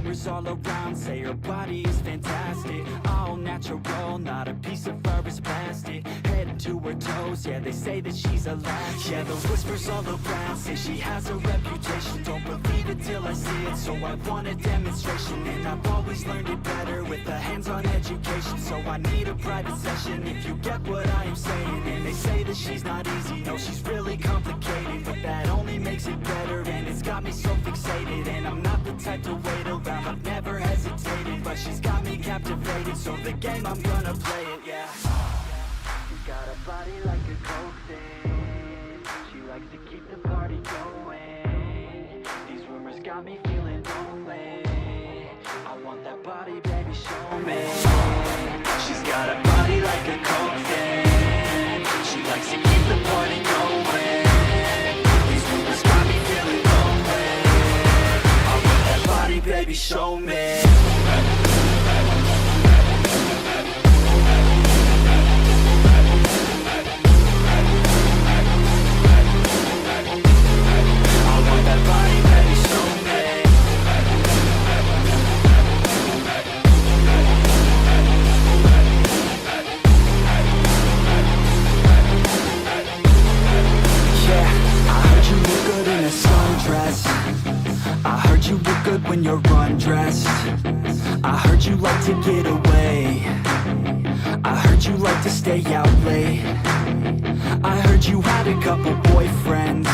rumors all around say her body is fantastic, all natural, not a piece of fur is plastic. Head to her toes, yeah, they say that she's a latch. Yeah, the whispers all around say she has a reputation. Don't believe it till I see it, so I want a demonstration. And I've always learned it better with a hands-on education. So I need a private session if you get what I am saying. And they say that she's not easy, no, she's really complicated, but that only makes it better, and it's got me so fixated. And I'm not the type to wait around, I've never hesitated, but she's got me captivated, so the game, I'm gonna play it, yeah. She's got a body like a coke thing, she likes to keep the party going. These rumors got me feeling lonely, I want that body, baby, show me. She's got a body like a coke thing, she likes to keep the party going. These rumors got me feeling lonely, I want that body, baby, show me. I heard you look good when you're undressed, I heard you like to get away, I heard you like to stay out late, I heard you had a couple boyfriends.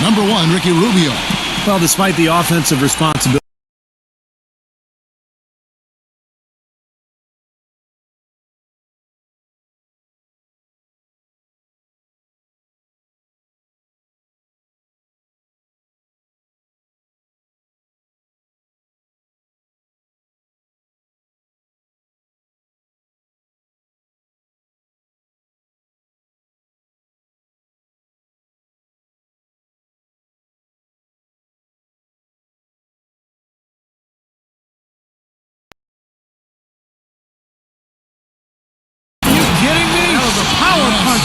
Number 1, Ricky Rubio. Well, despite the offensive responsibility,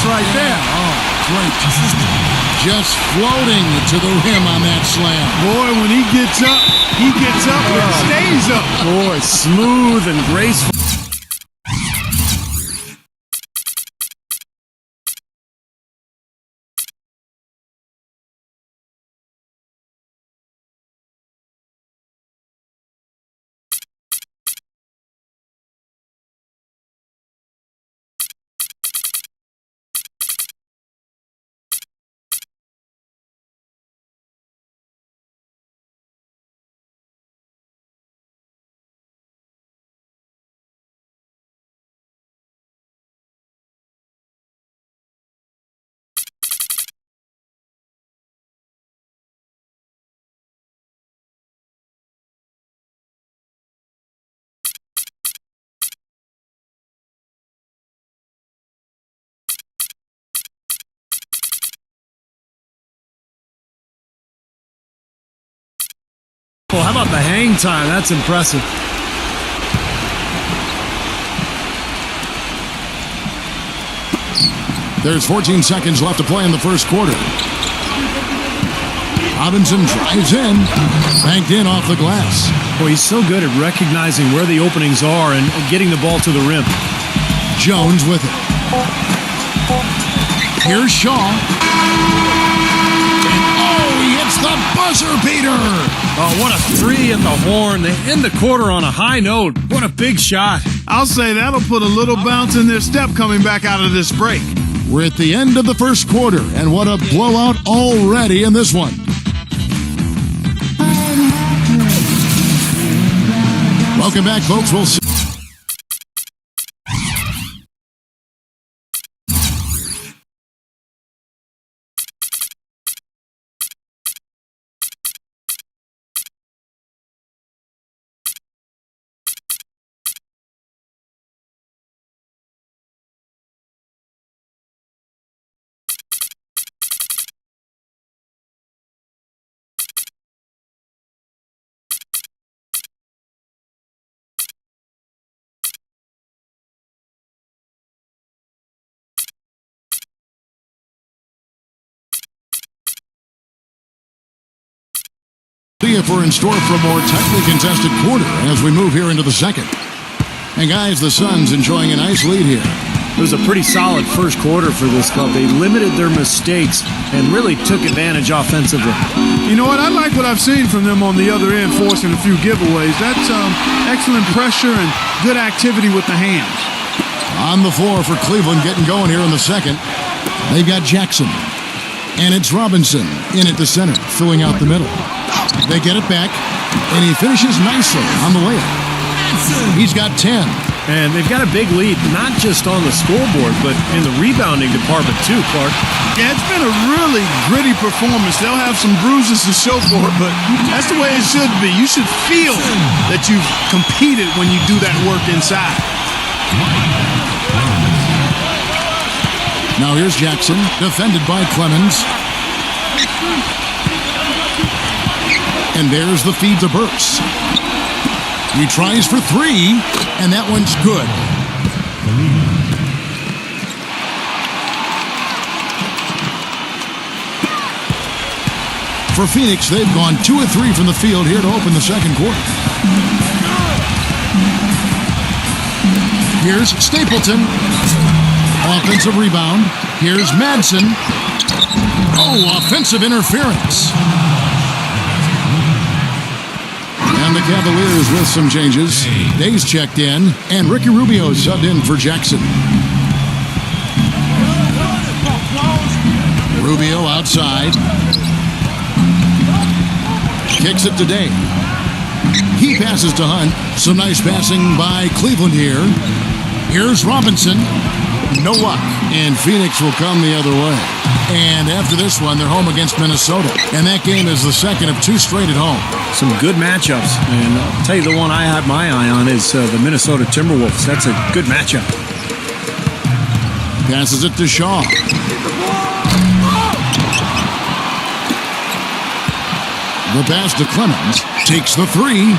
right there. Oh, great. Just floating to the rim on that slam. Boy, when he gets up and stays up. boy, smooth and graceful. Well, how about the hang time? That's impressive. There's 14 seconds left to play in the first quarter. Robinson drives in, banked in off the glass. Boy, he's so good at recognizing where the openings are and getting the ball to the rim. Jones with it. Here's Shaw. He hits the buzzer beater. Oh, what a three at the horn. They end the quarter on a high note. What a big shot. I'll say that'll put a little bounce in their step coming back out of this break. We're at the end of the first quarter, and what a blowout already in this one. Welcome back, folks. We'll see. If we're in store for a more tightly contested quarter as we move here into the second. And guys, the Suns enjoying a nice lead here. It was a pretty solid first quarter for this club. They limited their mistakes and really took advantage offensively. You know what? I like what I've seen from them on the other end, forcing a few giveaways. That's excellent pressure and good activity with the hands. On the floor for Cleveland getting going here in the second. They've got Jackson. And it's Robinson in at the center, filling out the middle. They get it back, and he finishes nicely on the layup. He's got 10. And they've got a big lead, not just on the scoreboard, but in the rebounding department too, Clark. Yeah, it's been a really gritty performance. They'll have some bruises to show for it, but that's the way it should be. You should feel that you've competed when you do that work inside. Now here's Jackson, defended by Clemens. And there's the feed to Burks. He tries for three, and that one's good. For Phoenix, they've gone 2 of 3 from the field here to open the second quarter. Here's Stapleton. Offensive rebound. Here's Madsen. Oh, offensive interference. And the Cavaliers with some changes. Days checked in, and Ricky Rubio subbed in for Jackson. Rubio outside. kicks it to Day. He passes to Hunt. Some nice passing by Cleveland here. Here's Robinson. No luck. And Phoenix will come the other way. And after this one, they're home against Minnesota. And that game is the second of 2 straight at home. Some good matchups. And I'll tell you, the one I have my eye on is the Minnesota Timberwolves. That's a good matchup. Passes it to Shaw. The pass to Clemens. Takes the 3.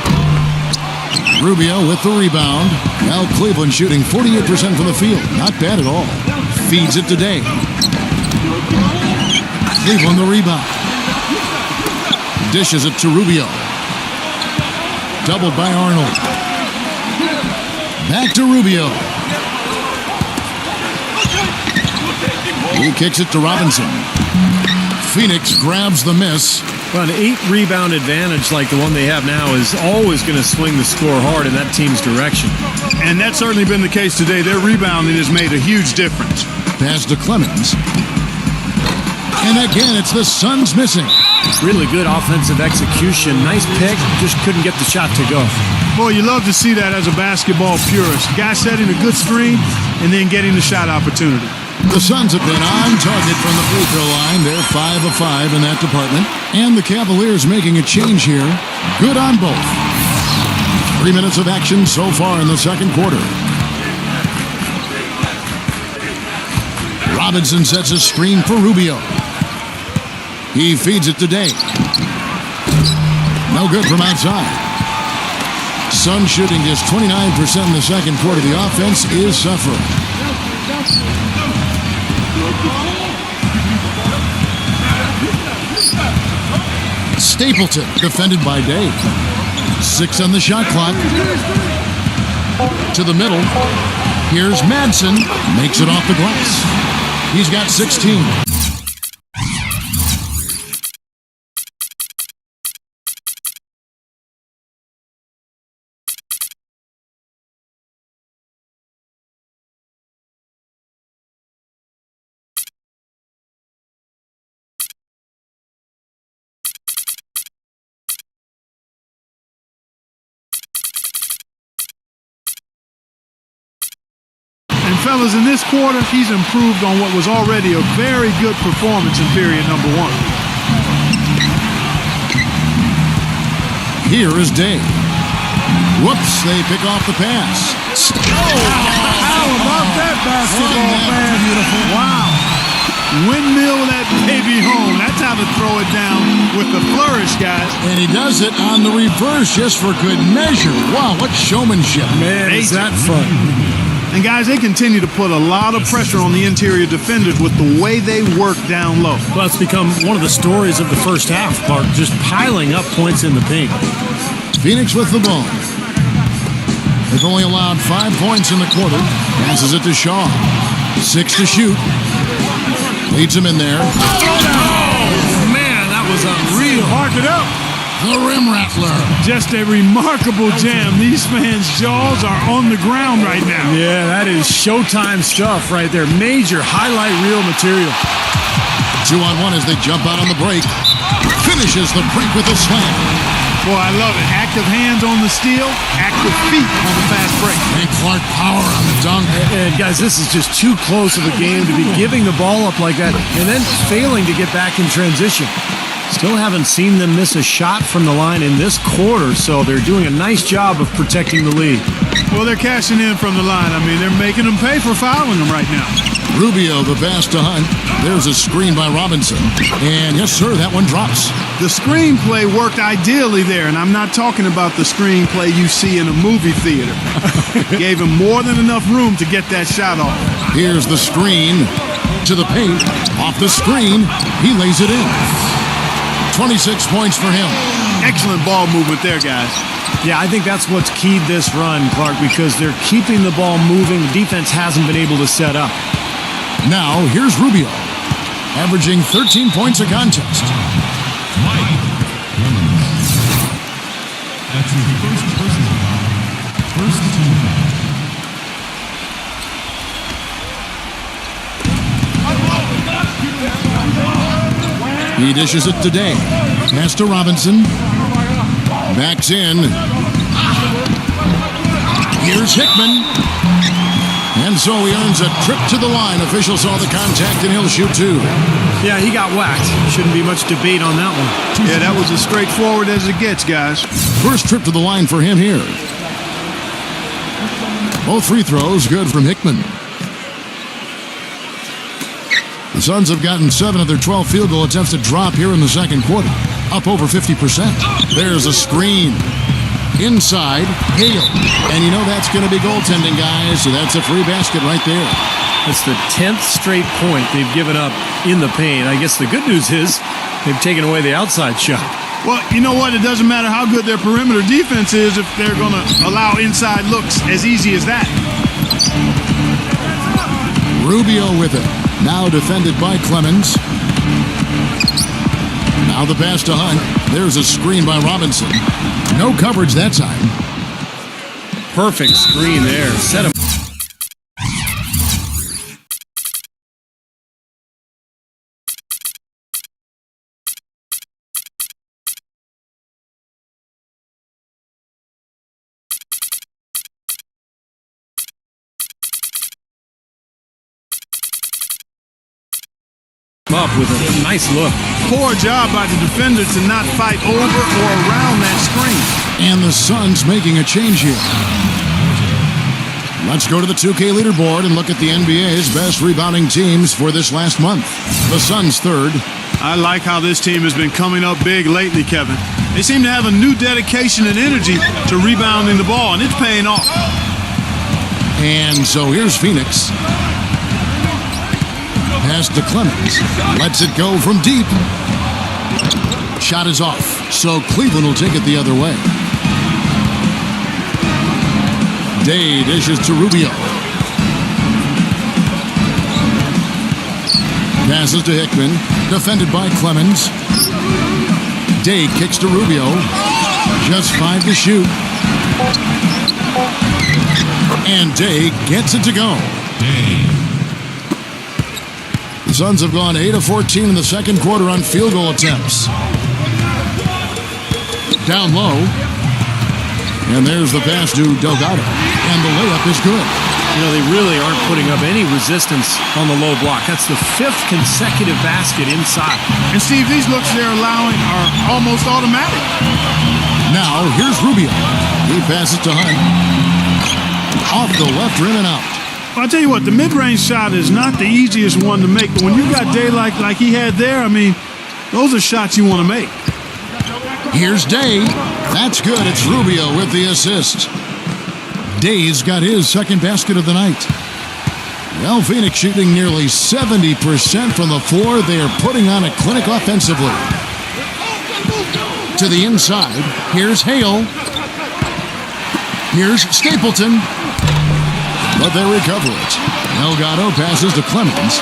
Rubio with the rebound. Now Cleveland shooting 48% from the field. Not bad at all. Feeds it to Day. Cleveland the rebound. Dishes it to Rubio. Doubled by Arnold. Back to Rubio. He kicks it to Robinson. Phoenix grabs the miss. Well, an 8-rebound advantage like the one they have now is always going to swing the score hard in that team's direction. And that's certainly been the case today. Their rebounding has made a huge difference. Pass to Clemens. And again, it's the Suns missing. Really good offensive execution. Nice pick. Just couldn't get the shot to go. Boy, you love to see that as a basketball purist. Guy setting a good screen and then getting the shot opportunity. The Suns have been on target from the free throw line. They're 5 of 5 in that department. And the Cavaliers making a change here. Good on both. 3 minutes of action so far in the second quarter. Robinson sets a screen for Rubio. He feeds it to Day. No good from outside. Suns shooting just 29% in the second quarter. The offense is suffering. Stapleton defended by Day. 6 on the shot clock. To the middle. Here's Madsen. Makes it off the glass. He's got 16. Fellas, in this quarter, he's improved on what was already a very good performance in period number 1. Here is Day. Whoops, they pick off the pass. How about that basketball, man? Beautiful. Wow. Windmill that baby home. That's how to throw it down with the flourish, guys. And he does it on the reverse just for good measure. Wow, what showmanship. Man, is that fun. And guys, they continue to put a lot of pressure on the interior defenders with the way they work down low. Well, it's become one of the stories of the first half, Clark, just piling up points in the paint. Phoenix with the ball. They've only allowed 5 points in the quarter. Passes it to Shaw. 6 to shoot. Leads him in there. Oh, man, that was unreal. Mark it up. The rim rattler. Just a remarkable jam. These fans' jaws are on the ground right now. Yeah, that is Showtime stuff right there. Major highlight reel material. 2-on-1 as they jump out on the break. Finishes the break with a slam. Boy, I love it. Active hands on the steal, active feet on the fast break. And Clark power on the dunk. And guys, this is just too close of a game to be giving the ball up like that and then failing to get back in transition. Still haven't seen them miss a shot from the line in this quarter, so they're doing a nice job of protecting the lead. Well, they're cashing in from the line. I mean, they're making them pay for fouling them right now. Rubio, the pass to Hunt. There's a screen by Robinson. And yes, sir, that one drops. The screenplay worked ideally there, and I'm not talking about the screenplay you see in a movie theater. Gave him more than enough room to get that shot off. Here's the screen to the paint. Off the screen, he lays it in. 26 points for him. Excellent ball movement there, guys. Yeah, I think that's what's keyed this run, Clark, because they're keeping the ball moving. The defense hasn't been able to set up. Now, here's Rubio, averaging 13 points a contest. That's his first personal foul. First team foul. He dishes it today. Pass to Robinson. Backs in. Here's Hickman. And so he earns a trip to the line. Official saw the contact and he'll shoot two. Yeah, he got whacked. Shouldn't be much debate on that one. Yeah, that was as straightforward as it gets, guys. First trip to the line for him here. Both free throws good from Hickman. The Suns have gotten 7 of their 12 field goal attempts to drop here in the second quarter. Up over 50%. There's a screen. Inside, Hale. And you know that's going to be goaltending, guys, so that's a free basket right there. That's the 10th straight point they've given up in the paint. I guess the good news is they've taken away the outside shot. Well, you know what? It doesn't matter how good their perimeter defense is if they're going to allow inside looks as easy as that. Rubio with it. Now defended by Clemens. Now the pass to Hunt. There's a screen by Robinson. No coverage that time. Perfect screen there. Set him. Up with a nice look. Poor job by the defender to not fight over or around that screen. And the Suns making a change here. Let's go to the 2K leaderboard and look at the NBA's best rebounding teams for this last month. The Suns third. I like how this team has been coming up big lately, Kevin. They seem to have a new dedication and energy to rebounding the ball, and it's paying off. And so here's Phoenix. Pass to Clemens. Lets it go from deep. Shot is off. So Cleveland will take it the other way. Day dishes to Rubio. Passes to Hickman. Defended by Clemens. Day kicks to Rubio. Just 5 to shoot. And Day gets it to go. The Suns have gone 8 of 14 in the second quarter on field goal attempts. Down low. And there's the pass to Delgado. And the layup is good. You know, they really aren't putting up any resistance on the low block. That's the 5th consecutive basket inside. And Steve, these looks they're allowing are almost automatic. Now, here's Rubio. He passes to Hunt. Off the left rim and out. I'll tell you what, the mid-range shot is not the easiest one to make, but when you got Day like he had there, I mean, those are shots you want to make. Here's Day. That's good. It's Rubio with the assist. Day's got his second basket of the night. Well, Phoenix shooting nearly 70% from the floor. They are putting on a clinic offensively. To the inside. Here's Hale. Here's Stapleton. But they recover it. Delgado passes to Clemens.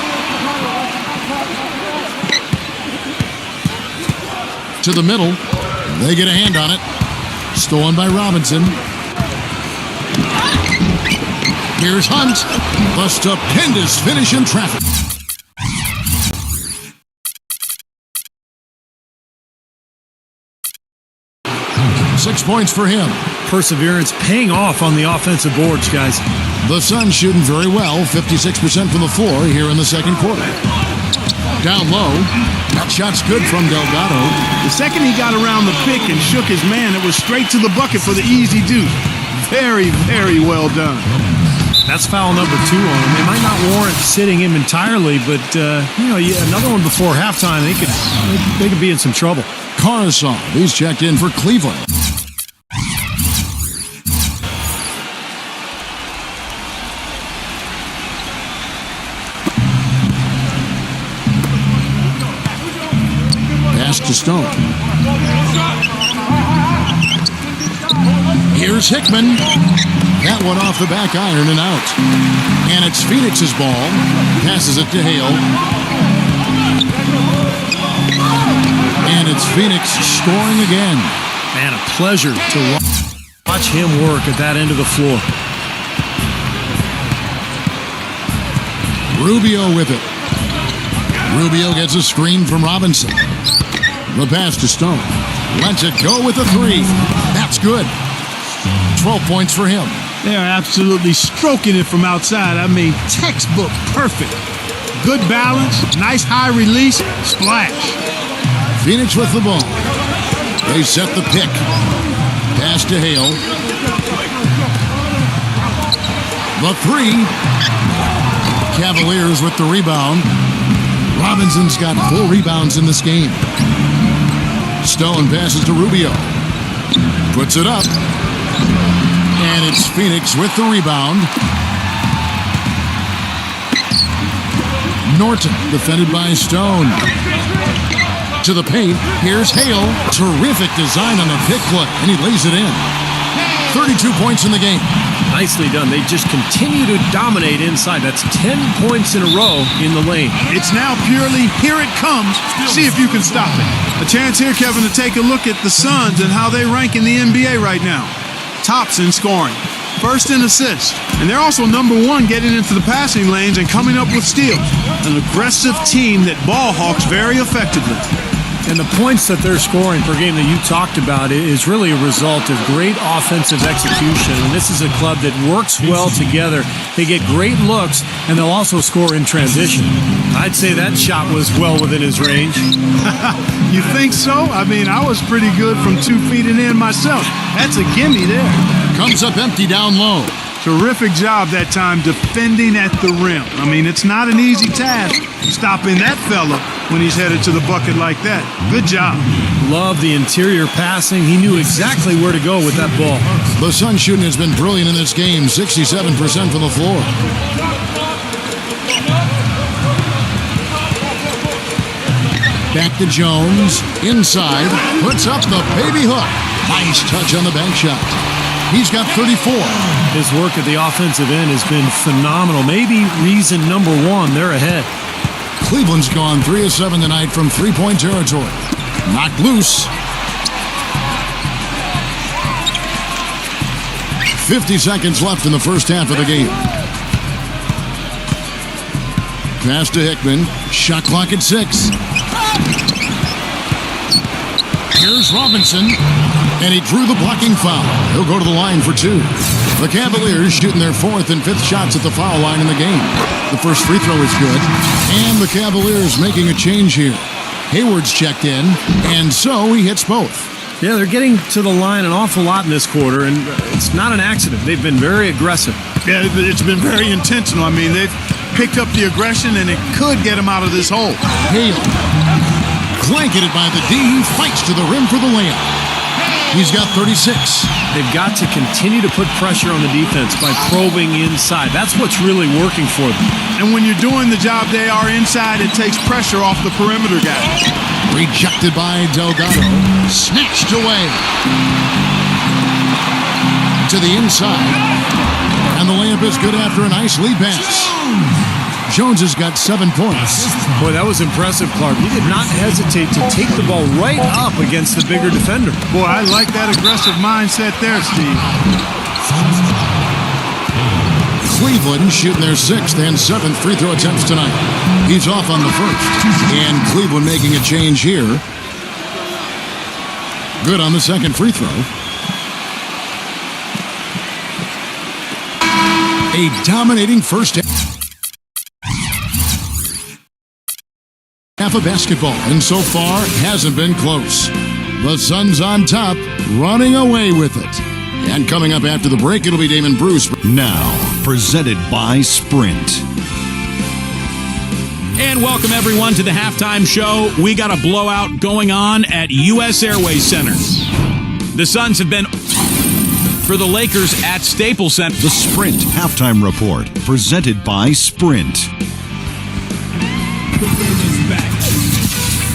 To the middle. They get a hand on it. Stolen by Robinson. Here's Hunt. The stupendous finish in traffic. Six points for him. Perseverance paying off on the offensive boards, guys. The Suns shooting very well, 56% from the floor here in the second quarter. Down low. That shot's good from Delgado. The second he got around the pick and shook his man, it was straight to the bucket for the easy deuce. Very, very well done. That's foul number 2 on him. They might not warrant sitting him entirely, but another one before halftime, they could be in some trouble. Carsall, he's checked in for Cleveland. Pass to Stone. Here's Hickman. That one off the back iron and out. And it's Phoenix's ball. Passes it to Hale. And it's Phoenix scoring again. Man, a pleasure to watch him work at that end of the floor. Rubio with it. Rubio gets a screen from Robinson. The pass to Stone. Lets it go with a three. That's good. 12 points for him. They're absolutely stroking it from outside. I mean, textbook perfect. Good balance, nice high release, splash. Phoenix with the ball. They set the pick. Pass to Hale. The three. Cavaliers with the rebound. Robinson's got 4 rebounds in this game. Stone passes to Rubio. Puts it up. And it's Phoenix with the rebound. Norton defended by Stone. To the paint. Here's Hale. Terrific design on the pick play. And he lays it in. 32 points in the game. Nicely done. They just continue to dominate inside. That's 10 points in a row in the lane. It's now purely here it comes. See if you can stop it. A chance here, Kevin, to take a look at the Suns and how they rank in the NBA right now. Tops in scoring. First in assists. And they're also number 1 getting into the passing lanes and coming up with steals. An aggressive team that ball hawks very effectively. And the points that they're scoring per game that you talked about is really a result of great offensive execution. And this is a club that works well together. They get great looks, and they'll also score in transition. I'd say that shot was well within his range. You think so? I mean, I was pretty good from 2 feet and in myself. That's a gimme there. Comes up empty down low. Terrific job that time defending at the rim. I mean, it's not an easy task stopping that fella when he's headed to the bucket like that. Good job. Love the interior passing. He knew exactly where to go with that ball. The Sun shooting has been brilliant in this game. 67% from the floor. Back to Jones. Inside. Puts up the baby hook. Nice touch on the bank shot. He's got 34. His work at the offensive end has been phenomenal. Maybe reason number 1, they're ahead. Cleveland's gone 3 of 7 tonight from three-point territory. Knocked loose. 50 seconds left in the first half of the game. Pass to Hickman. Shot clock at 6. Here's Robinson. And he drew the blocking foul. He'll go to the line for 2. The Cavaliers shooting their 4th and 5th shots at the foul line in the game. The first free throw is good. And the Cavaliers making a change here. Hayward's checked in, and so he hits both. Yeah, they're getting to the line an awful lot in this quarter, and it's not an accident. They've been very aggressive. Yeah, it's been very intentional. I mean, they've picked up the aggression, and it could get him out of this hole. Hale. Blanketed by the D. He fights to the rim for the layup. He's got 36. They've got to continue to put pressure on the defense by probing inside. That's what's really working for them. And when you're doing the job they are inside, it takes pressure off the perimeter guys. Rejected by Delgado. Snatched away. To the inside. And the layup is good after a nice lead pass. Jones has got 7 points. Boy, that was impressive, Clark. He did not hesitate to take the ball right up against the bigger defender. Boy, I like that aggressive mindset there, Steve. Cleveland shooting their 6th and 7th free throw attempts tonight. He's off on the 1st. And Cleveland making a change here. Good on the 2nd free throw. A dominating first half of basketball, and so far hasn't been close. The Suns on top, running away with it. And coming up after the break, it'll be Damon Bruce. Now, presented by Sprint. And welcome everyone to the halftime show. We got a blowout going on at U.S. Airways Center. The Suns have been for the Lakers at Staples Center. The Sprint Halftime Report, presented by Sprint.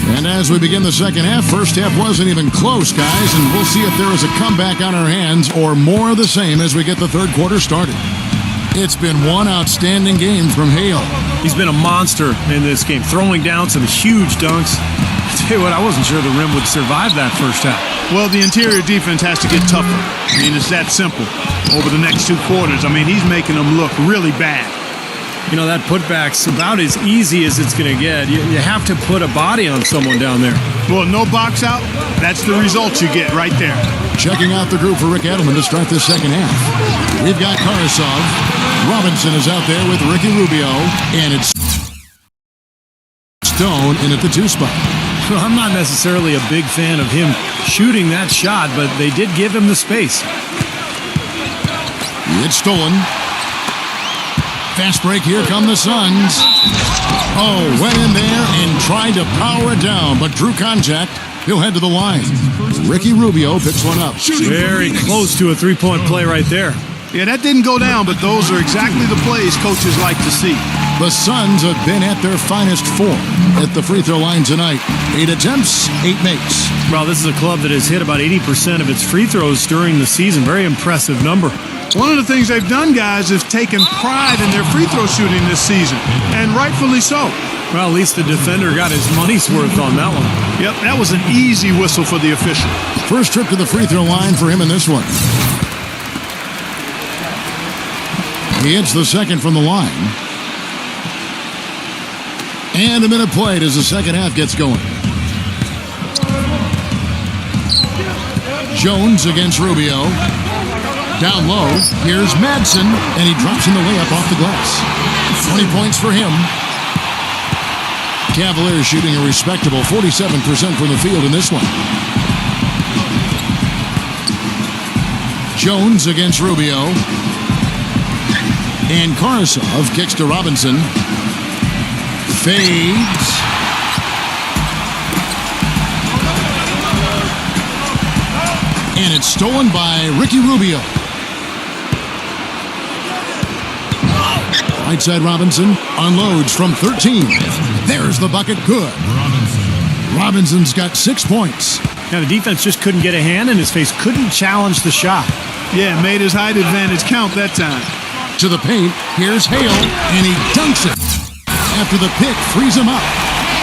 And as we begin the second half, first half wasn't even close, guys, and we'll see if there is a comeback on our hands or more of the same as we get the third quarter started. It's been one outstanding game from Hale. He's been a monster in this game, throwing down some huge dunks. I tell you what, I wasn't sure the rim would survive that first half. Well, the interior defense has to get tougher. I mean, it's that simple. Over the next 2 quarters, I mean, he's making them look really bad. You know, that putback's about as easy as it's going to get. You have to put a body on someone down there. Well, no box out. That's the result you get right there. Checking out the group for Rick Edelman to start this second half. We've got Karasov. Robinson is out there with Ricky Rubio. And it's Stone in at the 2 spot. Well, I'm not necessarily a big fan of him shooting that shot, but they did give him the space. It's stolen. Fast break, here come the Suns. Oh, went in there and tried to power it down, but drew contact. He'll head to the line. Ricky Rubio picks one up. Very close to a three-point play right there. Yeah, that didn't go down, but those are exactly the plays coaches like to see. The Suns have been at their finest form at the free throw line tonight. 8 attempts, 8 makes. Well, this is a club that has hit about 80% of its free throws during the season. Very impressive number. One of the things they've done, guys, is taken pride in their free throw shooting this season, and rightfully so. Well, at least the defender got his money's worth on that one. Yep, that was an easy whistle for the official. First trip to the free throw line for him in this one. He hits the second from the line. And a minute played as the second half gets going. Jones against Rubio. Down low, here's Madsen, and he drops in the layup off the glass. 20 points for him. Cavaliers shooting a respectable 47% from the field in this one. Jones against Rubio. And Karasov kicks to Robinson. Fades. And it's stolen by Ricky Rubio. Right side Robinson unloads from 13. There's the bucket. Good. Robinson's got 6 points. Now, the defense just couldn't get a hand in his face, couldn't challenge the shot. Yeah, made his height advantage count that time. To the paint, here's Hale, and he dunks it. After the pick, frees him up.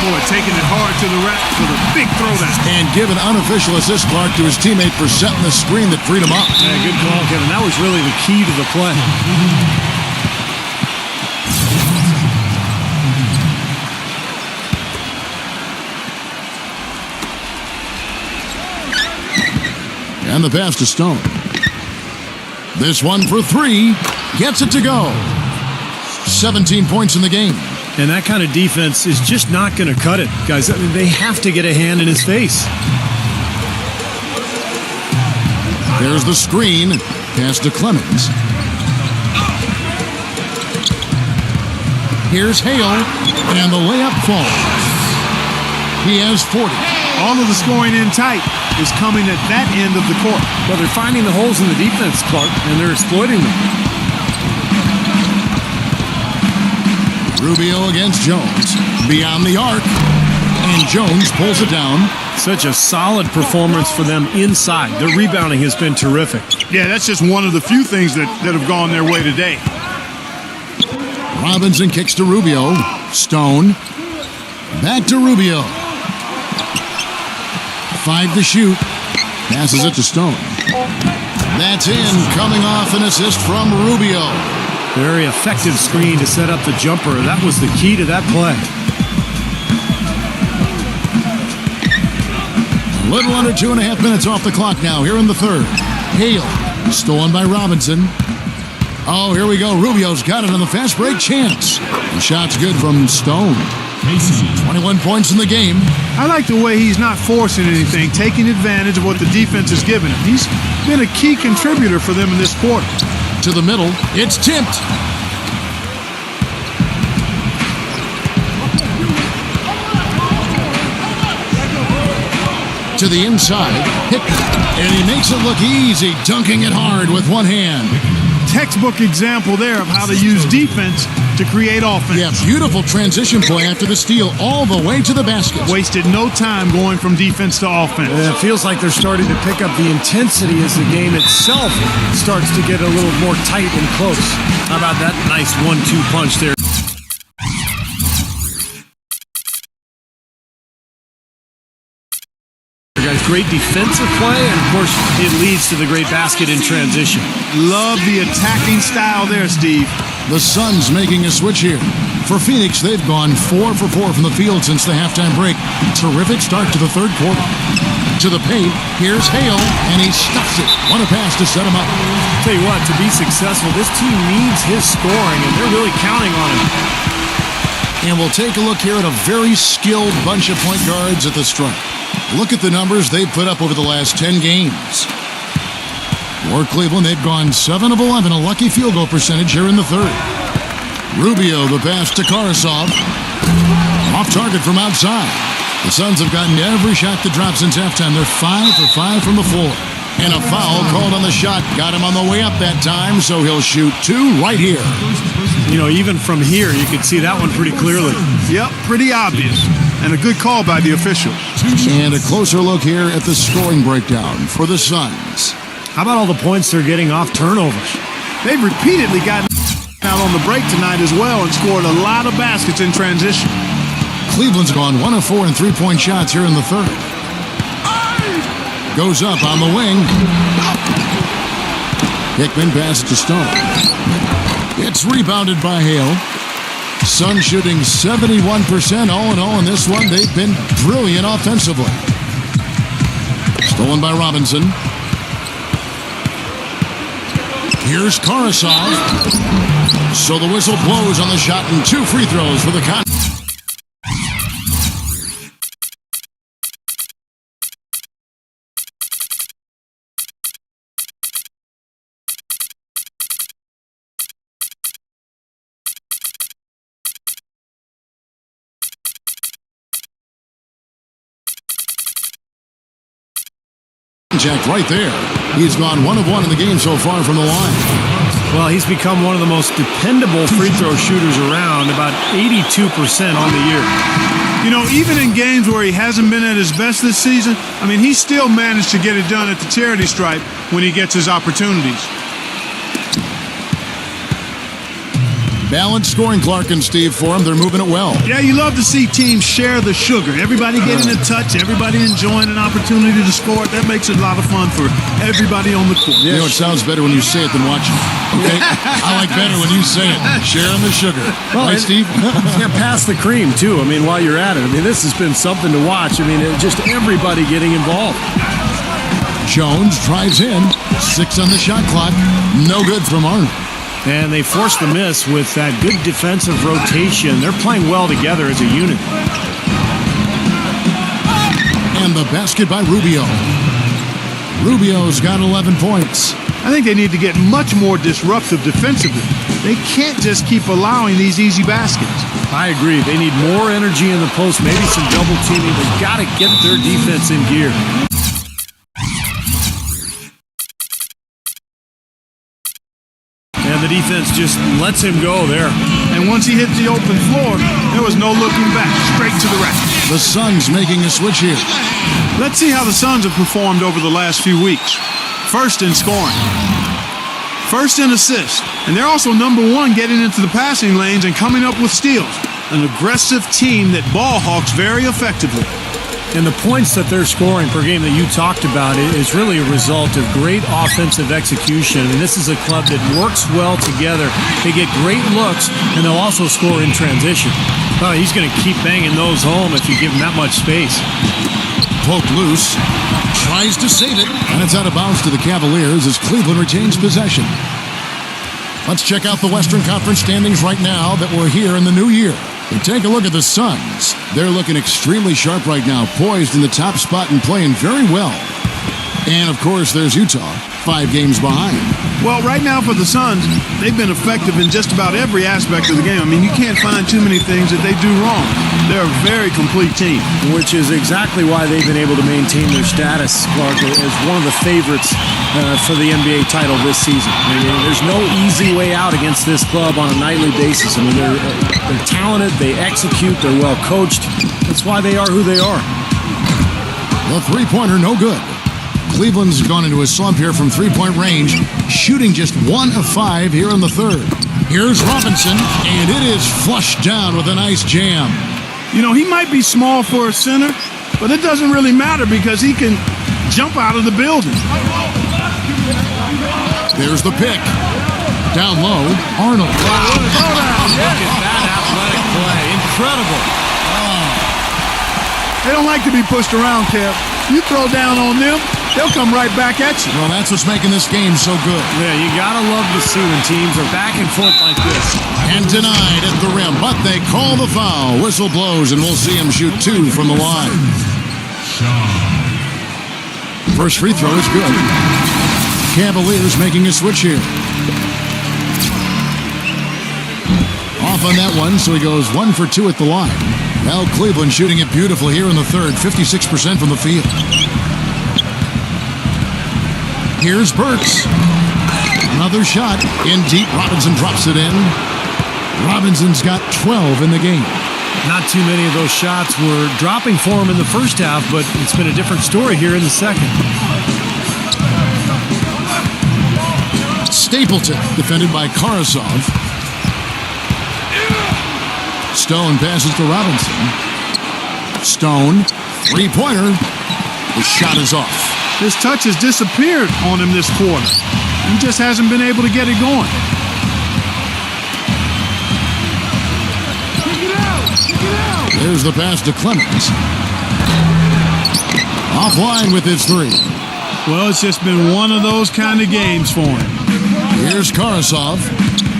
Boy, taking it hard to the rack for the big throwdown. And give an unofficial assist, Clark, to his teammate for setting the screen that freed him up. Yeah, good call, Kevin. That was really the key to the play. And the pass to Stone. This one for 3. Gets it to go. 17 points in the game. And that kind of defense is just not going to cut it. Guys, they have to get a hand in his face. There's the screen. Pass to Clemens. Here's Hale. And the layup falls. He has 40. All of the scoring in tight is coming at that end of the court. Well, they're finding the holes in the defense, Clark, and they're exploiting them. Rubio against Jones. Beyond the arc. And Jones pulls it down. Such a solid performance for them inside. The rebounding has been terrific. Yeah, that's just one of the few things that have gone their way today. Robinson kicks to Rubio. Stone. Back to Rubio. 5 to shoot. Passes it to Stone. That's in. Coming off an assist from Rubio. Very effective screen to set up the jumper. That was the key to that play. A little under 2.5 minutes off the clock now here in the third. Hale. Stolen by Robinson. Oh, here we go. Rubio's got it on the fast break chance. The shot's good from Stone. 21 points in the game. I like the way he's not forcing anything, taking advantage of what the defense has given him. He's been a key contributor for them in this quarter. To the middle, it's tipped. To the inside, Hickman, and he makes it look easy, dunking it hard with one hand. Textbook example there of how to use defense to create offense. Yeah, beautiful transition play after the steal all the way to the basket. Wasted no time going from defense to offense. And it feels like they're starting to pick up the intensity as the game itself starts to get a little more tight and close. How about that nice 1-2 punch there? great defensive play, and of course, it leads to the great basket in transition. Love the attacking style there, Steve. The Suns making a switch here. For Phoenix, they've gone 4 for 4 from the field since the halftime break. Terrific start to the third quarter. To the paint, here's Hale, and he stuffs it. What a pass to set him up. Tell you what, to be successful, this team needs his scoring, and they're really counting on him. And we'll take a look here at a very skilled bunch of point guards at the stripe. Look at the numbers they've put up over the last 10 games. For Cleveland, they've gone 7 of 11, a lucky field goal percentage here in the third. Rubio, the pass to Karasov. Off target from outside. The Suns have gotten every shot that dropped since halftime. They're 5 for 5 from the floor. And a foul called on the shot. Got him on the way up that time, so he'll shoot 2 right here. You know, even from here, you could see that one pretty clearly. Yep, pretty obvious. And a good call by the official. And a closer look here at the scoring breakdown for the Suns. How about all the points they're getting off turnovers? They've repeatedly gotten out on the break tonight as well and scored a lot of baskets in transition. Cleveland's gone 1 of 4 in three-point shots here in the third. Goes up on the wing. Hickman passes to Stone. It's rebounded by Hale. Suns shooting 71% all in all in this one. They've been brilliant offensively. Stolen by Robinson. Here's Karasov. So the whistle blows on the shot and 2 free throws for the Con. Contact right there. He's gone 1 of 1 in the game so far from the line. Well, he's become one of the most dependable free throw shooters around, about 82% on the year. You know, even in games where he hasn't been at his best this season, I mean, he still managed to get it done at the charity stripe when he gets his opportunities. Balanced scoring, Clark and Steve, for him. They're moving it well. Yeah, you love to see teams share the sugar. Everybody getting a touch, everybody enjoying an opportunity to score. That makes it a lot of fun for everybody on the court. You know, it sounds better when you say it than watching it. Okay? I like better when you say it. Sharing the sugar. Well, right, Steve? Yeah, pass the cream, too. I mean, while you're at it. I mean, this has been something to watch. I mean, just everybody getting involved. Jones drives in. 6 on the shot clock. No good from Arnold. And they forced the miss with that good defensive rotation. They're playing well together as a unit. And the basket by Rubio. Rubio's got 11 points. I think they need to get much more disruptive defensively. They can't just keep allowing these easy baskets. I agree. They need more energy in the post, maybe some double teaming. They've got to get their defense in gear. And the defense just lets him go there. And once he hit the open floor, there was no looking back. Straight to the rack. The Suns making a switch here. Let's see how the Suns have performed over the last few weeks. First in scoring. First in assists. And they're also number 1 getting into the passing lanes and coming up with steals. An aggressive team that ball hawks very effectively. And the points that they're scoring per game that you talked about is really a result of great offensive execution. I mean, this is a club that works well together. They get great looks, and they'll also score in transition. Oh, he's going to keep banging those home if you give him that much space. Poked loose. Tries to save it. And it's out of bounds to the Cavaliers as Cleveland retains possession. Let's check out the Western Conference standings right now that we're here in the new year. And take a look at the Suns. They're looking extremely sharp right now, poised in the top spot and playing very well. And, of course, there's Utah, 5 games behind. Well, right now for the Suns, they've been effective in just about every aspect of the game. I mean, you can't find too many things that they do wrong. They're a very complete team. Which is exactly why they've been able to maintain their status, Clark, as one of the favorites for the NBA title this season. I mean, there's no easy way out against this club on a nightly basis. I mean, they're talented, they execute, they're well coached. That's why they are who they are. The three-pointer, no good. Cleveland's gone into a slump here from three-point range, shooting just 1 of 5 here in the third. Here's Robinson, and it is flushed down with a nice jam. You know, he might be small for a center, but it doesn't really matter because he can jump out of the building. There's the pick. Down low, Arnold. Wow, look at that athletic play. Incredible. They don't like to be pushed around, Kev. You throw down on them, they'll come right back at you. Well, that's what's making this game so good. Yeah, you gotta love to see when teams are back and forth like this. And denied at the rim, but they call the foul. Whistle blows, and we'll see him shoot 2 from the line. First free throw is good. Cavaliers making a switch here. Off on that one, so he goes 1 for 2 at the line. Now Cleveland shooting it beautiful here in the third, 56% from the field. Here's Burks. Another shot in deep. Robinson drops it in. Robinson's got 12 in the game. Not too many of those shots were dropping for him in the first half, but it's been a different story here in the second. Stapleton, defended by Karasov. Stone passes to Robinson. Stone, three-pointer. The shot is off. His touch has disappeared on him this quarter. He just hasn't been able to get it going. There's the pass to Clemens. Offline with his 3. Well, it's just been one of those kind of games for him. Here's Karasov.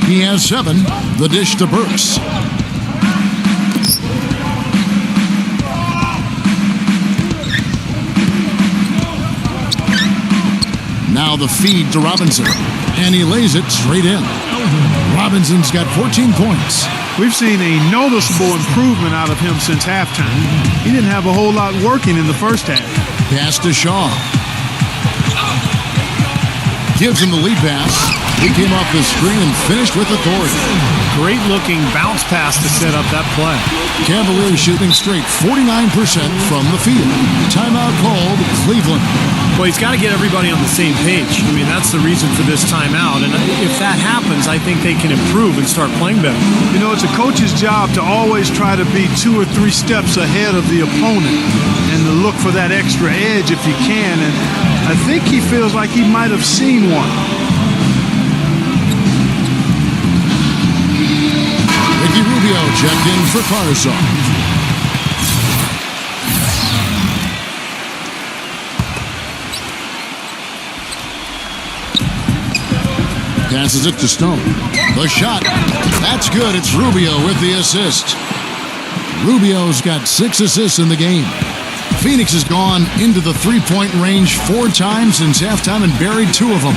He has 7. The dish to Burks. Now the feed to Robinson, and he lays it straight in. Robinson's got 14 points. We've seen a noticeable improvement out of him since halftime. He didn't have a whole lot working in the first half. Pass to Shaw. Gives him the lead pass. He came off the screen and finished with authority. Great looking bounce pass to set up that play. Cavaliers shooting straight 49% from the field. Timeout called Cleveland. Well, he's got to get everybody on the same page. I mean, that's the reason for this timeout. And if that happens, I think they can improve and start playing better. You know, it's a coach's job to always try to be 2 or 3 steps ahead of the opponent and to look for that extra edge if you can. And I think he feels like he might have seen one. Ricky Rubio checked in for Karasov. Passes it to Stone. The shot. That's good. It's Rubio with the assist. Rubio's got 6 assists in the game. Phoenix has gone into the three-point range 4 times since halftime and buried 2 of them.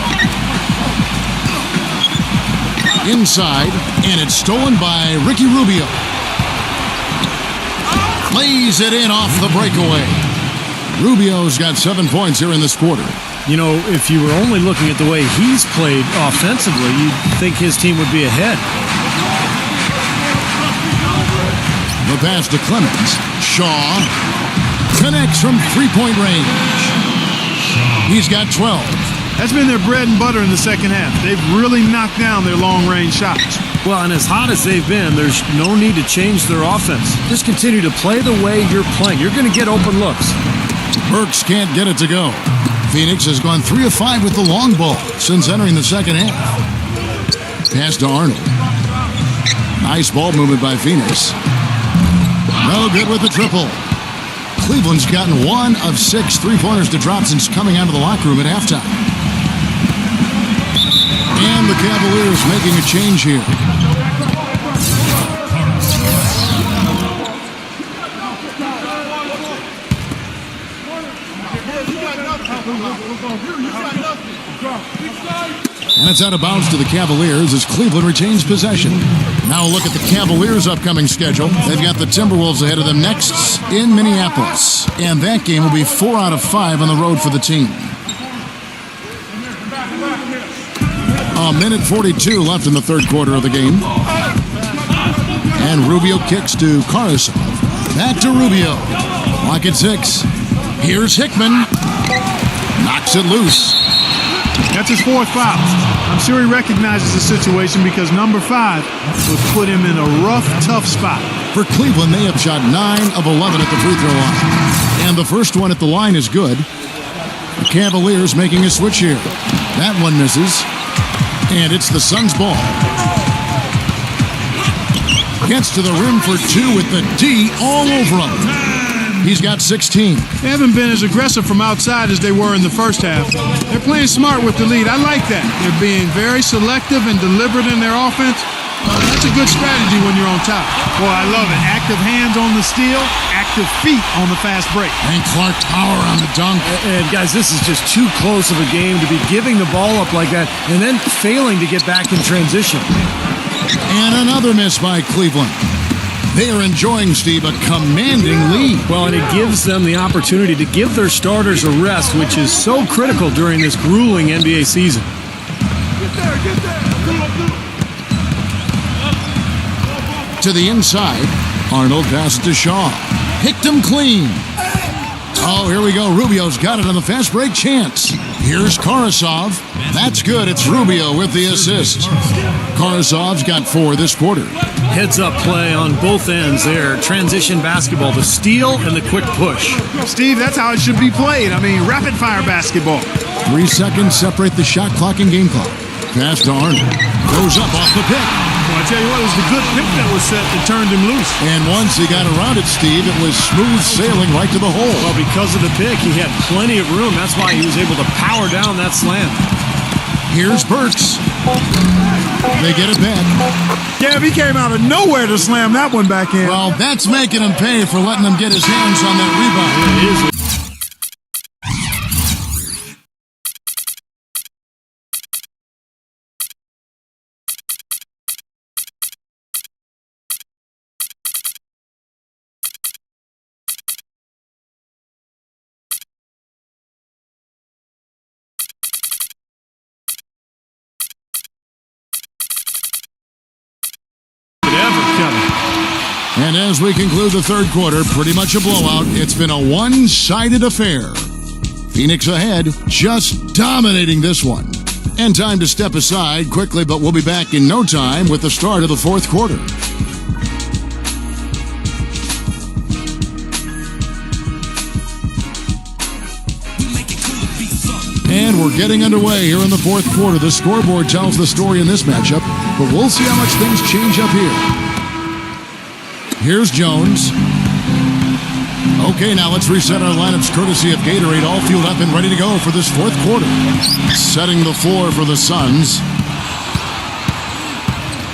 Inside, and it's stolen by Ricky Rubio. Lays it in off the breakaway. Rubio's got 7 points here in this quarter. You know, if you were only looking at the way he's played offensively, you'd think his team would be ahead. The pass to Clemens. Shaw connects from three-point range. He's got 12. That's been their bread and butter in the second half. They've really knocked down their long-range shots. Well, and as hot as they've been, there's no need to change their offense. Just continue to play the way you're playing. You're going to get open looks. Burks can't get it to go. Phoenix has gone 3 of 5 with the long ball since entering the second half. Pass to Arnold. Nice ball movement by Phoenix. No good with the triple. Cleveland's gotten 1 of 6 three-pointers to drop since coming out of the locker room at halftime. And the Cavaliers making a change here. And it's out of bounds to the Cavaliers as Cleveland retains possession. Now look at the Cavaliers' upcoming schedule. They've got the Timberwolves ahead of them next in Minneapolis. And that game will be 4 out of 5 on the road for the team. A minute 42 left in the third quarter of the game. And Rubio kicks to Karasov. Back to Rubio. Lock at 6. Here's Hickman. Knocks it loose. That's his fourth foul. I'm sure he recognizes the situation because number 5 would put him in a rough, tough spot. For Cleveland, they have shot 9 of 11 at the free throw line. And the first one at the line is good. The Cavaliers making a switch here. That one misses. And it's the Suns' ball. Gets to the rim for 2 with the D all over him. He's got 16. They haven't been as aggressive from outside as they were in the first half. They're playing smart with the lead. I like that. They're being very selective and deliberate in their offense. That's a good strategy when you're on top. Boy, I love it. Active hands on the steal, active feet on the fast break. And Clark power on the dunk. And guys, this is just too close of a game to be giving the ball up like that and then failing to get back in transition. And another miss by Cleveland. They are enjoying, Steve, a commanding lead. Well, and it gives them the opportunity to give their starters a rest, which is so critical during this grueling NBA season. To the inside, Arnold passes to Shaw. Picked him clean. Oh, here we go. Rubio's got it on the fast break chance. Here's Karasov. That's good. It's Rubio with the assist. Karasov's got 4 this quarter. Heads-up play on both ends there. Transition basketball, the steal and the quick push. Steve, that's how it should be played. I mean, rapid-fire basketball. 3 seconds separate the shot clock and game clock. Pass to Arnold. Goes up off the pick. Well, I tell you what, it was the good pick that was set that turned him loose. And once he got around it, Steve, it was smooth sailing right to the hole. Well, because of the pick, he had plenty of room. That's why he was able to power down that slam. Here's Burks. They get it back. Yeah, he came out of nowhere to slam that one back in. Well, that's making him pay for letting him get his hands on that rebound. It is. And as we conclude the third quarter, pretty much a blowout. It's been a one-sided affair. Phoenix ahead, just dominating this one. And time to step aside quickly, but we'll be back in no time with the start of the fourth quarter. And we're getting underway here in the fourth quarter. The scoreboard tells the story in this matchup, but we'll see how much things change up here. Here's Jones. Okay, now let's reset our lineups courtesy of Gatorade, all fueled up and ready to go for this fourth quarter. Setting the floor for the Suns.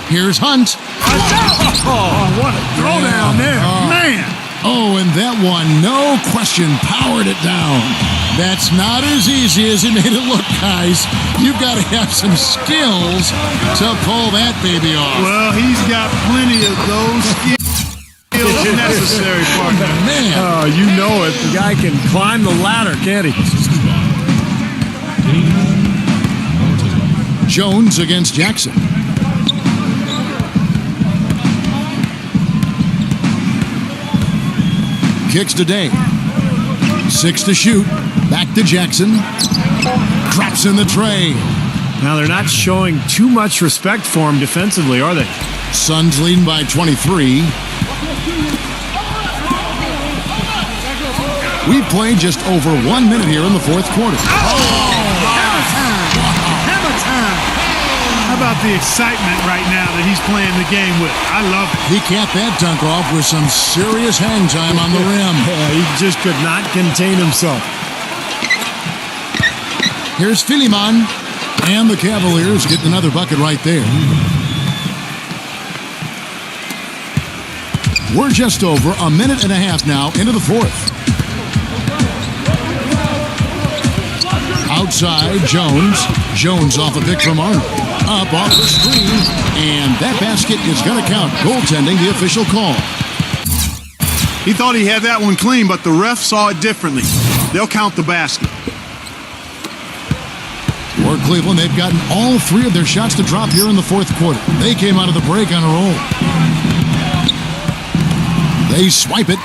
Here's Hunt. Oh, what a throwdown there. Man. Oh, and that one, no question, powered it down. That's not as easy as it made it look, guys. You've got to have some skills to pull that baby off. Well, he's got plenty of those skills. Necessary part. Man. Oh, you know it. The guy can climb the ladder, can't he? Jones against Jackson. Kicks to Day. 6 to shoot. Back to Jackson. Drops in the tray. Now, they're not showing too much respect for him defensively, are they? Suns leading by 23. We've played just over 1 minute here in the fourth quarter. Hammer time. Hammer time. How about the excitement right now that he's playing the game with? I love it. He capped that dunk off with some serious hang time on the rim. He just could not contain himself. Here's Philemon. And the Cavaliers get another bucket right there. We're just over a minute and a half now into the fourth. Outside, Jones. Jones off a pick from Arnold. Up off the screen. And that basket is going to count. Goaltending, the official call. He thought he had that one clean, but the ref saw it differently. They'll count the basket. For Cleveland, they've gotten all 3 of their shots to drop here in the fourth quarter. They came out of the break on a roll. They swipe it.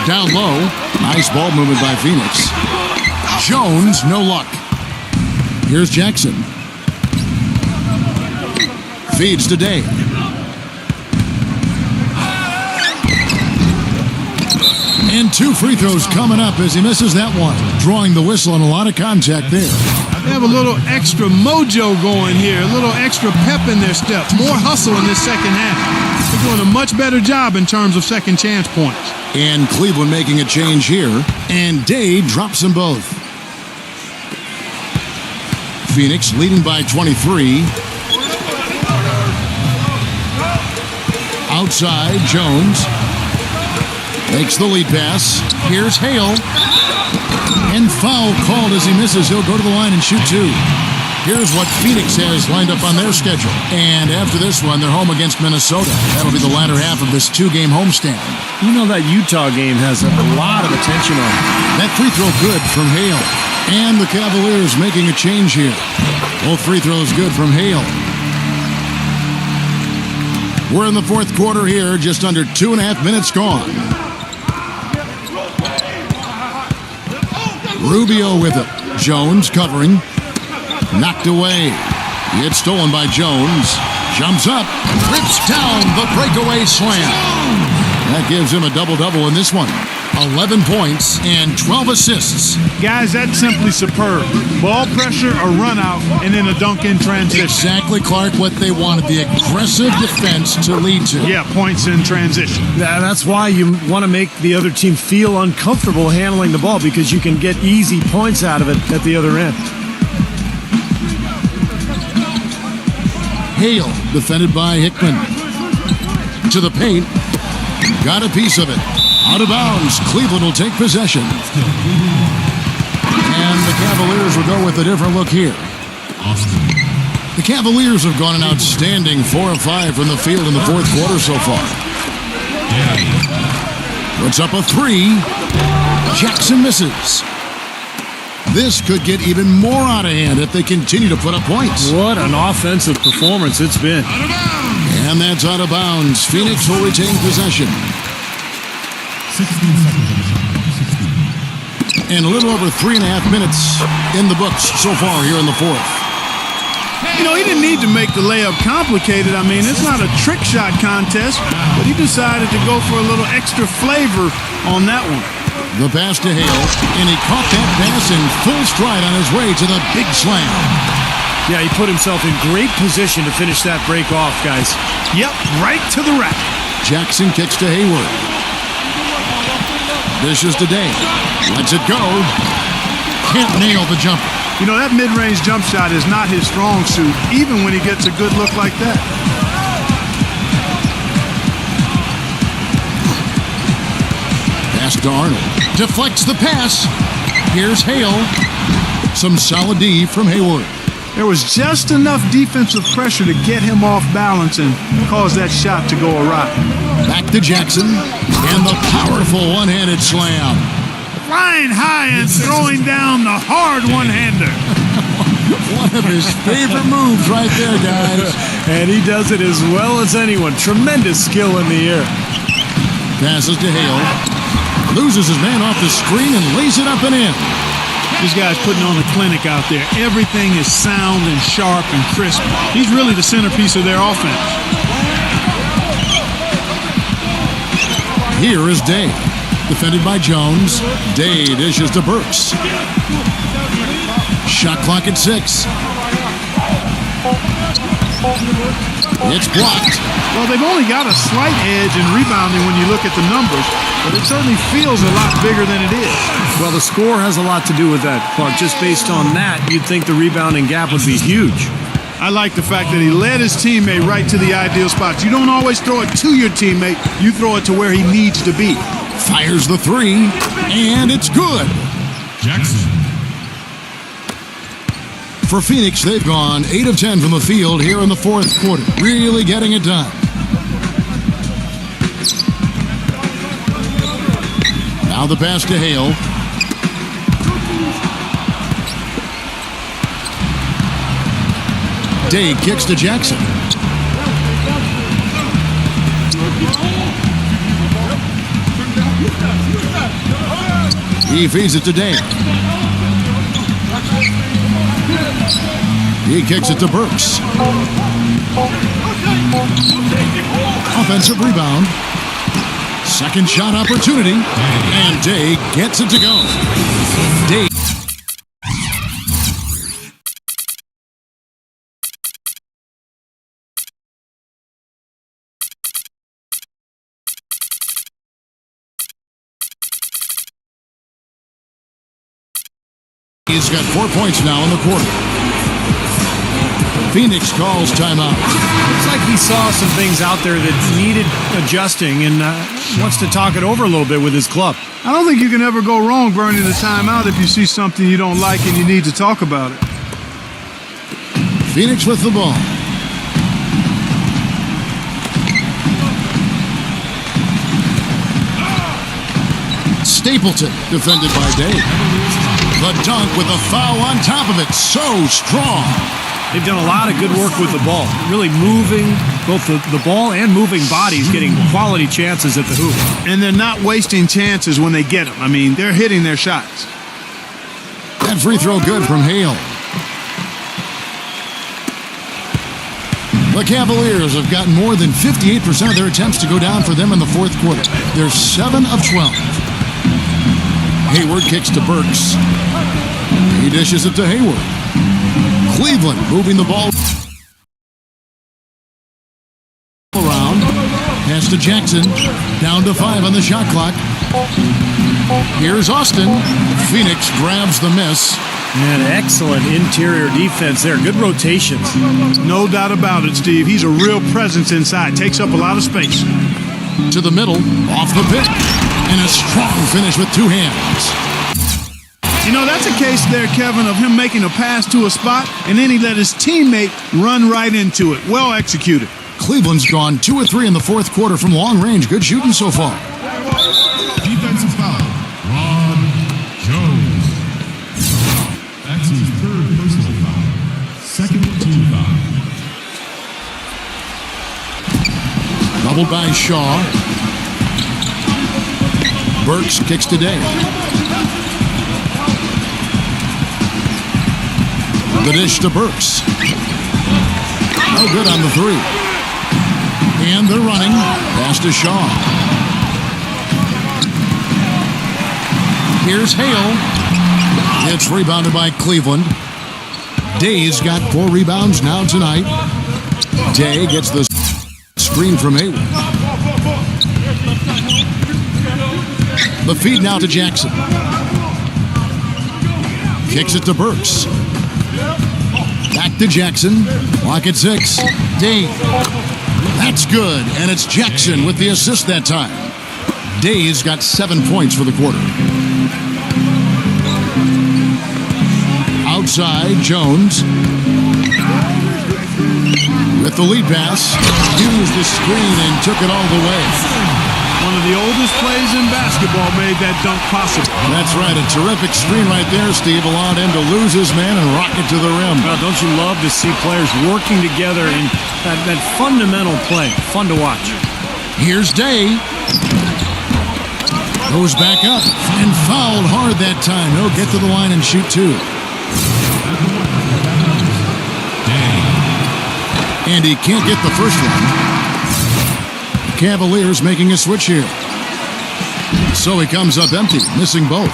Down low. Nice ball movement by Phoenix. Jones, no luck. Here's Jackson. Feeds to Day. And 2 free throws coming up as he misses that one. Drawing the whistle and a lot of contact there. They have a little extra mojo going here, a little extra pep in their step, more hustle in this second half. They're doing a much better job in terms of second chance points. And Cleveland making a change here. And Day drops them both. Phoenix leading by 23. Outside, Jones makes the lead pass. Here's Hale. And foul called as he misses. He'll go to the line and shoot 2. Here's what Phoenix has lined up on their schedule. And after this one, they're home against Minnesota. That'll be the latter half of this 2-game homestand. You know that Utah game has a lot of attention on it. That free throw good from Hale. And the Cavaliers making a change here. Both free throws good from Hale. We're in the fourth quarter here, just under 2.5 minutes gone. Rubio with it. Jones covering. Knocked away. It's stolen by Jones. Jumps up. Rips down the breakaway slam. That gives him a double-double in this one. 11 points and 12 assists. Guys, that's simply superb. Ball pressure, a run out, and then a dunk in transition. Exactly, Clark, what they wanted. The aggressive defense to lead to. Yeah, points in transition. That's why you want to make the other team feel uncomfortable handling the ball, because you can get easy points out of it at the other end. Hale, defended by Hickman. To the paint. Got a piece of it. Out of bounds. Cleveland will take possession. And the Cavaliers will go with a different look here. The Cavaliers have gone an outstanding 4 of 5 from the field in the fourth quarter so far. Puts up a 3. Jackson misses. This could get even more out of hand if they continue to put up points. What an offensive performance it's been. And that's out of bounds. Phoenix will retain possession. 16 seconds. And a little over 3.5 minutes in the books so far here in the fourth. You know, he didn't need to make the layup complicated. I mean, it's not a trick shot contest, but he decided to go for a little extra flavor on that one. The pass to Hale, and he caught that pass in full stride on his way to the big slam. Yeah, he put himself in great position to finish that break off, guys. Yep, right to the rack. Jackson kicks to Hayward. Dishes to Day. Lets it go. Can't nail the jumper. You know, that mid-range jump shot is not his strong suit, even when he gets a good look like that. Pass to Arnold. Deflects the pass. Here's Hale. Some solid D from Hayward. There was just enough defensive pressure to get him off balance and cause that shot to go awry. Back to Jackson. And the powerful one-handed slam. Flying high and throwing down the hard one-hander. One of his favorite moves right there, guys. And he does it as well as anyone. Tremendous skill in the air. Passes to Hale. Loses his man off the screen and lays it up and in. This guy's putting on a clinic out there. Everything is sound and sharp and crisp. He's really the centerpiece of their offense. Here is Day. Defended by Jones. Day dishes to Burks. Shot clock at 6. It's blocked. Well, they've only got a slight edge in rebounding when you look at the numbers, but it certainly feels a lot bigger than it is. Well, the score has a lot to do with that, Clark. Just based on that, you'd think the rebounding gap would be huge. I like the fact that he led his teammate right to the ideal spots. You don't always throw it to your teammate. You throw it to where he needs to be. Fires the 3, and it's good. Jackson. For Phoenix, they've gone 8 of 10 from the field here in the fourth quarter. Really getting it done. Now the pass to Hale. Day kicks to Jackson. He feeds it to Day. He kicks it to Burks. Offensive rebound. Second shot opportunity. And Day gets it to go. Day. He's got 4 points now in the quarter. Phoenix calls timeout. Looks like he saw some things out there that needed adjusting and wants to talk it over a little bit with his club. I don't think you can ever go wrong burning a timeout if you see something you don't like and you need to talk about it. Phoenix with the ball. Stapleton defended by Day. The dunk with a foul on top of it. So strong. They've done a lot of good work with the ball. Really moving both the ball and moving bodies, getting quality chances at the hoop. And they're not wasting chances when they get them. I mean, they're hitting their shots. That free throw good from Hale. The Cavaliers have gotten more than 58% of their attempts to go down for them in the fourth quarter. They're 7 of 12. Hayward kicks to Burks. He dishes it to Hayward. Cleveland moving the ball around. Pass to Jackson. Down to 5 on the shot clock. Here's Austin. Phoenix grabs the miss. And excellent interior defense there. Good rotations. No doubt about it, Steve. He's a real presence inside. Takes up a lot of space. To the middle. Off the pick. And a strong finish with 2 hands. You know, that's a case there, Kevin, of him making a pass to a spot, and then he let his teammate run right into it. Well executed. Cleveland's gone 2 of 3 in the fourth quarter from long range. Good shooting so far. Defensive foul. Ron Jones. That's his third personal foul. Second team foul. Doubled by Shaw. Burks kicks to Day. The dish to Burks. No good on the 3. And they're running. Pass to Shaw. Here's Hale. It's rebounded by Cleveland. Day's got 4 rebounds now tonight. Day gets the screen from Hayward. The feed now to Jackson. Kicks it to Burks. Back to Jackson. Clock at 6. Day. That's good. And it's Jackson with the assist that time. Day's got 7 points for the quarter. Outside, Jones. With the lead pass. Used the screen and took it all the way. One of the oldest plays in basketball made that dunk possible. That's right. A terrific screen right there, Steve. Allowed him to lose his man and rock it to the rim. Well, don't you love to see players working together in that fundamental play? Fun to watch. Here's Day. Goes back up and fouled hard that time. He'll get to the line and shoot 2. And he can't get the first one. Cavaliers making a switch here. So he comes up empty, missing both.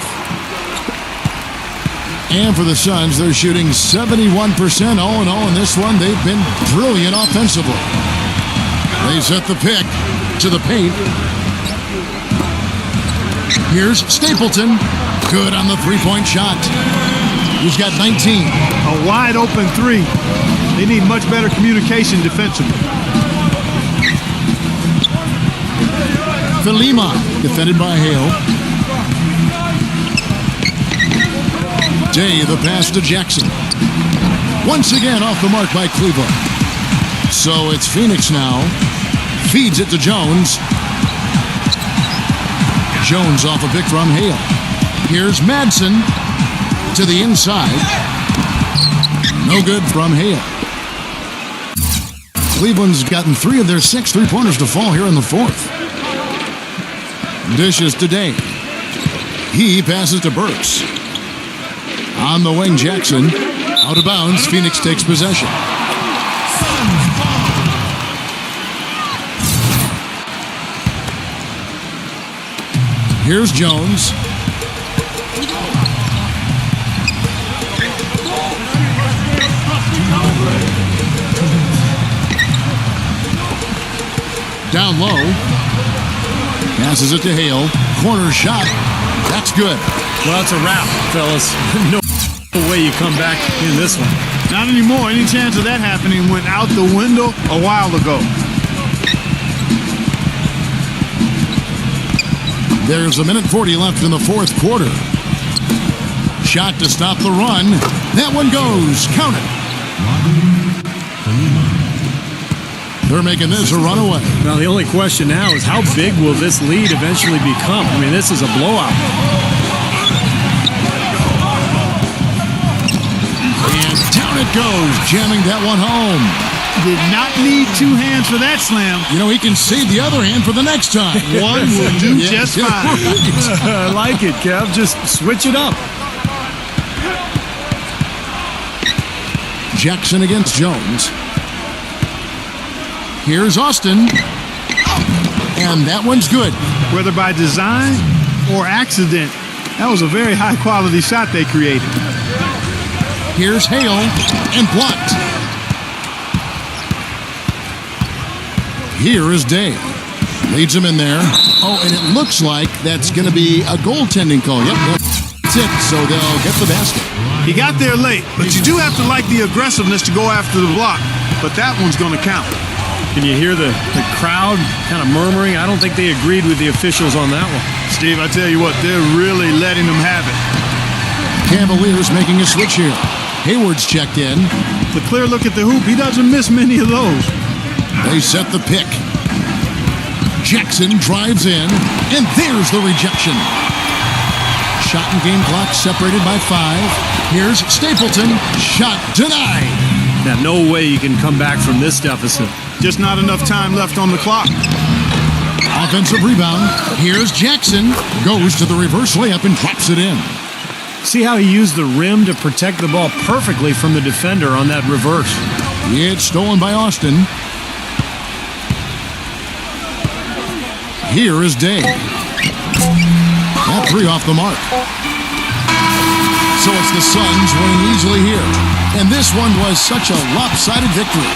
And for the Suns, they're shooting 71% all in all in this one. They've been brilliant offensively. They set the pick to the paint. Here's Stapleton. Good on the 3-point shot. He's got 19. A wide open 3. They need much better communication defensively. Philima, defended by Hale. Day, the pass to Jackson. Once again off the mark by Cleveland. So it's Phoenix now. Feeds it to Jones. Jones off a pick from Hale. Here's Madsen to the inside. No good from Hale. Cleveland's gotten 3 of their 6 3-pointers to fall here in the fourth. Dishes to Day. He passes to Burks. On the wing, Jackson. Out of bounds, Phoenix takes possession. Here's Jones. Down low. Passes it to Hale. Corner shot. That's good. Well, it's a wrap, fellas. No way you come back in this one. Not anymore. Any chance of that happening went out the window a while ago. There's 1:40 left in the fourth quarter. Shot to stop the run. That one goes. Count it. They're making this a runaway. Now, the only question now is how big will this lead eventually become? I mean, this is a blowout. And down it goes, jamming that one home. Did not need two hands for that slam. You know, he can save the other hand for the next time. One will do just fine. I like it, Kev. Just switch it up. Jackson against Jones. Here's Austin. And that one's good. Whether by design or accident, that was a very high-quality shot they created. Here's Hale, and blocked. Here is Day. Leads him in there. Oh, and it looks like that's going to be a goaltending call. Yep, that's it. So they'll get the basket. He got there late, but you do have to like the aggressiveness to go after the block. But that one's going to count. Can you hear the crowd kind of murmuring? I don't think they agreed with the officials on that one. Steve, I tell you what, they're really letting them have it. Cavaliers making a switch here. Hayward's checked in. The clear look at the hoop, he doesn't miss many of those. They set the pick. Jackson drives in, and there's the rejection. Shot and game clock separated by 5. Here's Stapleton. Shot denied. Now, no way you can come back from this deficit. Just not enough time left on the clock. Offensive rebound. Here's Jackson. Goes to the reverse layup and drops it in. See how he used the rim to protect the ball perfectly from the defender on that reverse. It's stolen by Austin. Here is Day. That 3 off the mark. So it's the Suns winning easily here. And this one was such a lopsided victory.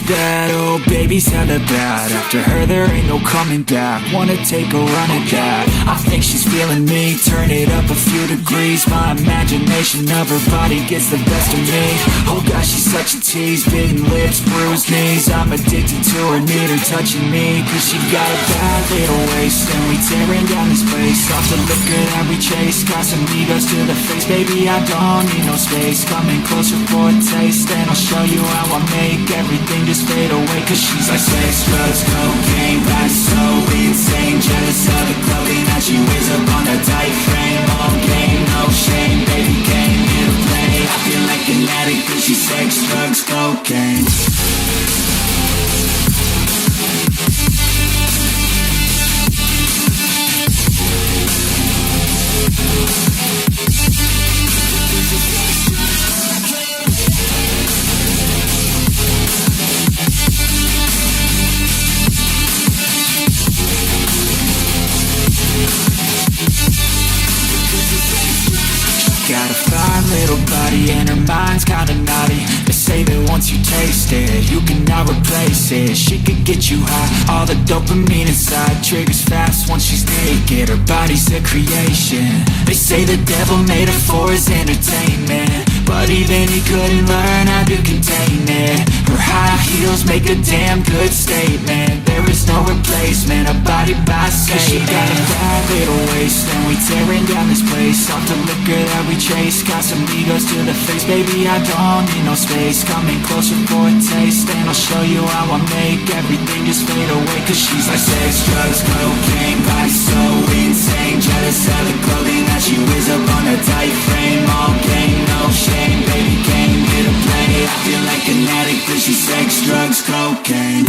bad, oh baby's hella bad. After her there ain't no coming back. Wanna take a run at that. I think she's feeling me, turn it up a few degrees. My imagination of her body gets the best of me. Oh gosh, she's such a tease, bitten lips, bruised knees. I'm addicted to her, need her touching me. Cause she got a bad little waist, and we tearing down this place. Off the liquor that we chase, got some egos to the face. Baby, I don't need no space, coming closer for a taste. And I'll show you how I make everything just fade away. Cause she's like sex, drugs, cocaine, body so insane. Jealous of the clothing that she wears up on a tight frame. All game, no shame, baby came here to play. I feel like an addict cause she's sex, drugs, cocaine. Got a fine little body and her mind's kinda naughty. They say that once you taste it, you cannot replace it. She could get you high, all the dopamine inside triggers fast once she's naked. Her body's a creation. They say the devil made her for his entertainment, but even he couldn't learn how to contain it. Her high heels make a damn good statement. There is no replacement, a body by Satan. She got a bad little waist, and we tearing down this place. Off the liquor that we chase, got some egos to the face. Baby, I don't need no space, coming closer for a taste. And I'll show you how I make everything just fade away. Cause she's like sex, drugs, cocaine, body so insane. Jealous of the clothing that she wears up on a tight frame. All game, no shame, baby came here to play. I feel like an addict cause she's sex, drugs, cocaine.